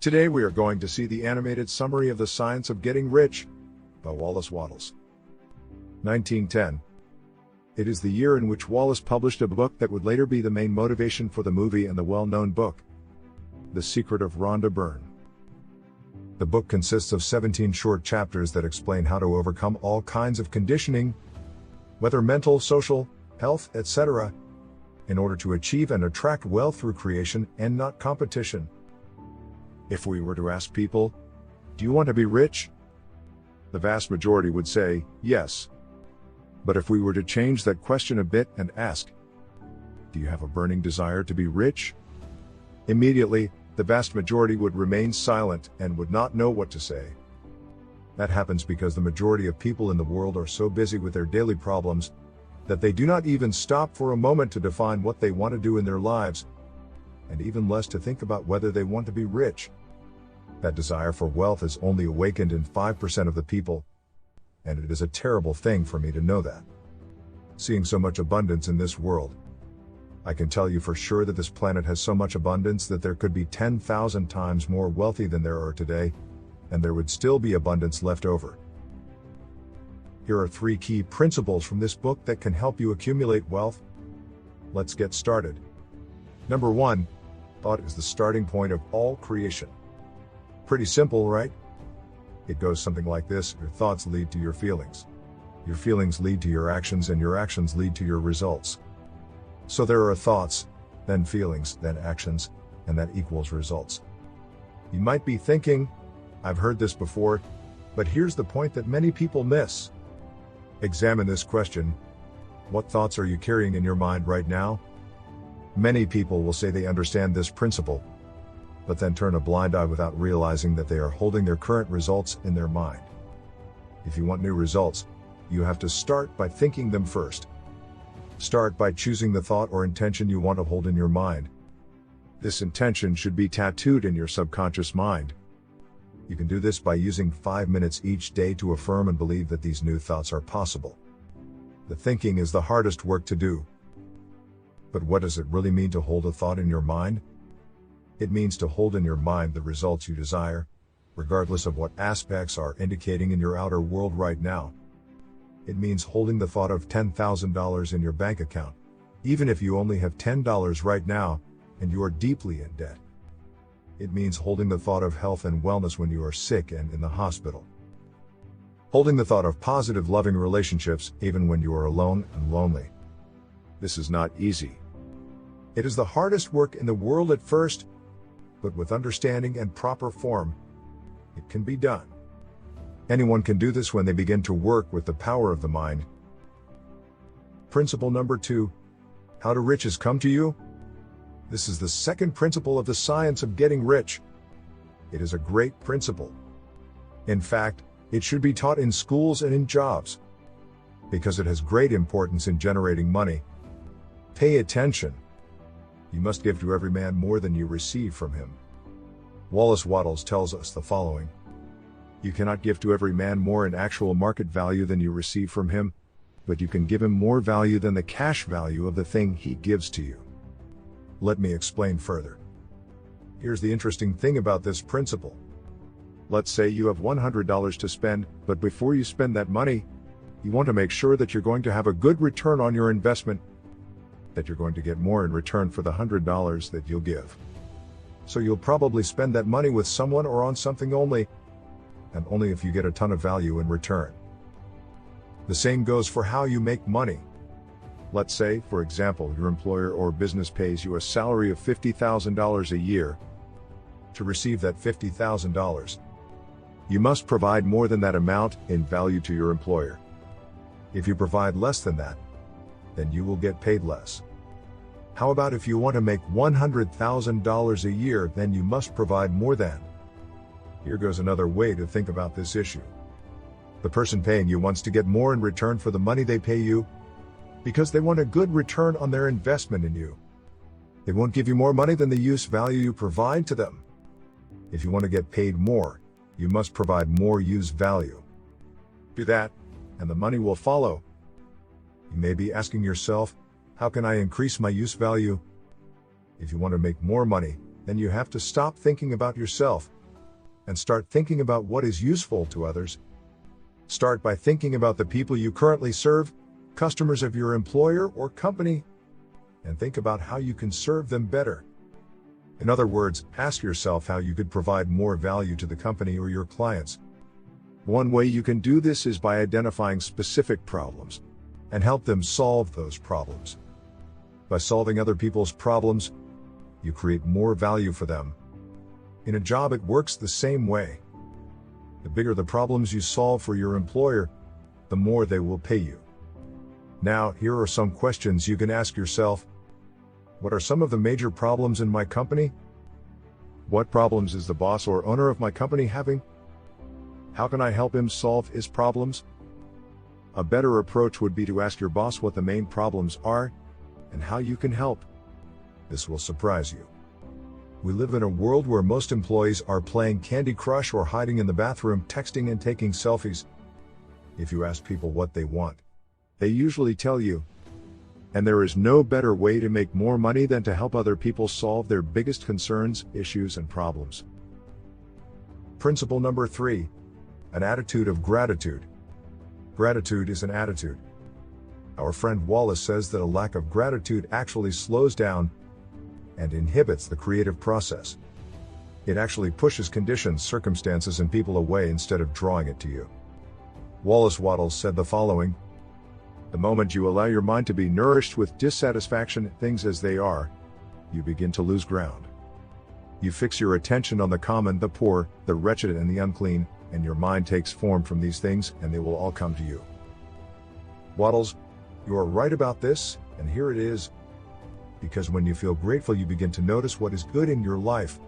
Today we are going to see the animated summary of The Science of Getting Rich by Wallace Wattles. 1910. It is the year in which Wallace published a book that would later be the main motivation for the movie and the well-known book, The Secret of Rhonda Byrne. The book consists of 17 short chapters that explain how to overcome all kinds of conditioning, whether mental, social, health, etc., in order to achieve and attract wealth through creation and not competition. If we were to ask people, do you want to be rich? The vast majority would say, yes. But if we were to change that question a bit and ask, do you have a burning desire to be rich? Immediately, the vast majority would remain silent and would not know what to say. That happens because the majority of people in the world are so busy with their daily problems that they do not even stop for a moment to define what they want to do in their lives, and even less to think about whether they want to be rich. That desire for wealth is only awakened in 5% of the people, and it is a terrible thing for me to know that. Seeing so much abundance in this world, I can tell you for sure that this planet has so much abundance that there could be 10,000 times more wealthy than there are today, and there would still be abundance left over. Here are 3 key principles from this book that can help you accumulate wealth. Let's get started. Number 1. Thought is the starting point of all creation. Pretty simple, right? It goes something like this: your thoughts lead to your feelings. Your feelings lead to your actions, and your actions lead to your results. So there are thoughts, then feelings, then actions, and that equals results. You might be thinking, I've heard this before, but here's the point that many people miss. Examine this question: what thoughts are you carrying in your mind right now? Many people will say they understand this principle, but then turn a blind eye without realizing that they are holding their current results in their mind. If you want new results, you have to start by thinking them first. Start by choosing the thought or intention you want to hold in your mind. This intention should be tattooed in your subconscious mind. You can do this by using 5 minutes each day to affirm and believe that these new thoughts are possible. The thinking is the hardest work to do. But what does it really mean to hold a thought in your mind? It means to hold in your mind the results you desire, regardless of what aspects are indicating in your outer world right now. It means holding the thought of $10,000 in your bank account, even if you only have $10 right now, and you are deeply in debt. It means holding the thought of health and wellness when you are sick and in the hospital. Holding the thought of positive, loving relationships even when you are alone and lonely. This is not easy. It is the hardest work in the world at first, but with understanding and proper form, it can be done. Anyone can do this when they begin to work with the power of the mind. Principle number 2. How do riches come to you? This is the second principle of the science of getting rich. It is a great principle. In fact, it should be taught in schools and in jobs, because it has great importance in generating money. Pay attention. You must give to every man more than you receive from him. Wallace Wattles tells us the following: you cannot give to every man more in actual market value than you receive from him, but you can give him more value than the cash value of the thing he gives to you. Let me explain further. Here's the interesting thing about this principle. Let's say you have $100 to spend, but before you spend that money, you want to make sure that you're going to have a good return on your investment, that you're going to get more in return for the $100 that you'll give. So you'll probably spend that money with someone or on something only, and only if you get a ton of value in return. The same goes for how you make money. Let's say, for example, your employer or business pays you a salary of $50,000 a year. To receive that $50,000, you must provide more than that amount in value to your employer. If you provide less than that, then you will get paid less. How about if you want to make $100,000 a year, then you must provide more than. Here goes another way to think about this issue. The person paying you wants to get more in return for the money they pay you, because they want a good return on their investment in you. They won't give you more money than the use value you provide to them. If you want to get paid more, you must provide more use value. Do that, and the money will follow. You may be asking yourself, how can I increase my use value? If you want to make more money, then you have to stop thinking about yourself and start thinking about what is useful to others. Start by thinking about the people you currently serve, customers of your employer or company, and think about how you can serve them better. In other words, ask yourself how you could provide more value to the company or your clients. One way you can do this is by identifying specific problems and help them solve those problems. By solving other people's problems, you create more value for them. In a job, it works the same way. The bigger the problems you solve for your employer, the more they will pay you. Now, here are some questions you can ask yourself. What are some of the major problems in my company? What problems is the boss or owner of my company having? How can I help him solve his problems? A better approach would be to ask your boss what the main problems are and how you can help. This will surprise you. We live in a world where most employees are playing Candy Crush or hiding in the bathroom, texting and taking selfies. If you ask people what they want, they usually tell you. And there is no better way to make more money than to help other people solve their biggest concerns, issues, and problems. Principle number 3. An attitude of gratitude. Gratitude is an attitude. Our friend Wallace says that a lack of gratitude actually slows down and inhibits the creative process. It actually pushes conditions, circumstances, and people away instead of drawing it to you. Wallace Wattles said the following: "The moment you allow your mind to be nourished with dissatisfaction at things as they are, you begin to lose ground. You fix your attention on the common, the poor, the wretched, and the unclean, and your mind takes form from these things, and they will all come to you." Wattles, you are right about this, and here it is. Because when you feel grateful, you begin to notice what is good in your life.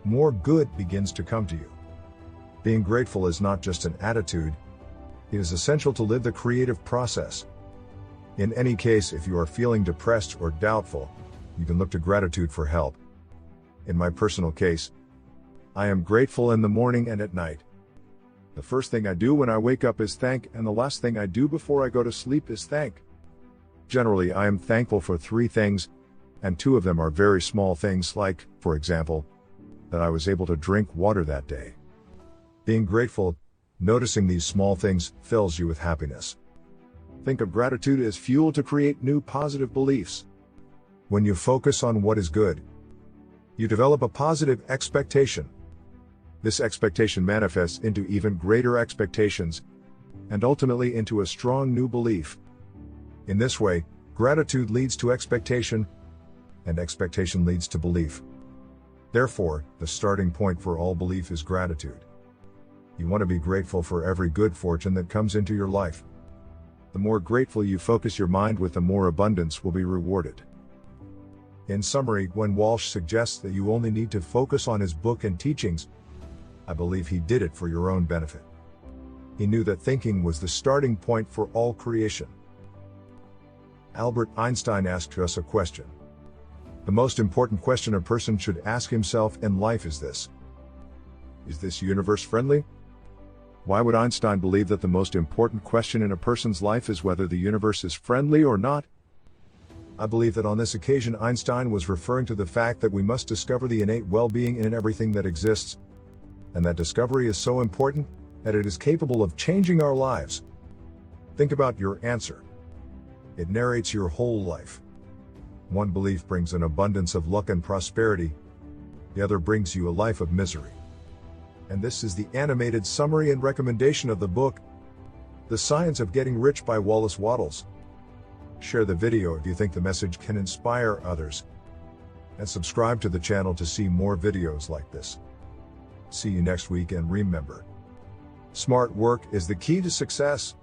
More good begins to come to you. Being grateful is not just an attitude, it is essential to live the creative process. In any case, if you are feeling depressed or doubtful, you can look to gratitude for help. In my personal case, I am grateful in the morning and at night. The first thing I do when I wake up is thank, and the last thing I do before I go to sleep is thank. Generally, I am thankful for 3 things, and 2 of them are very small things, like, for example, that I was able to drink water that day. Being grateful, noticing these small things, fills you with happiness. Think of gratitude as fuel to create new positive beliefs. When you focus on what is good, you develop a positive expectation. This expectation manifests into even greater expectations, and ultimately into a strong new belief. In this way, gratitude leads to expectation, and expectation leads to belief. Therefore, the starting point for all belief is gratitude. You want to be grateful for every good fortune that comes into your life. The more grateful you focus your mind with, the more abundance will be rewarded. In summary, when Walsh suggests that you only need to focus on his book and teachings, I believe he did it for your own benefit. He knew that thinking was the starting point for all creation. Albert Einstein asked us a question. The most important question a person should ask himself in life is this: is this universe friendly? Why would Einstein believe that the most important question in a person's life is whether the universe is friendly or not? I believe that on this occasion Einstein was referring to the fact that we must discover the innate well-being in everything that exists, and that discovery is so important that it is capable of changing our lives. Think about your answer. It narrates your whole life. One belief brings an abundance of luck and prosperity. The other brings you a life of misery. And this is the animated summary and recommendation of the book, The Science of Getting Rich by Wallace Wattles. Share the video if you think the message can inspire others. And subscribe to the channel to see more videos like this. See you next week, and remember, smart work is the key to success.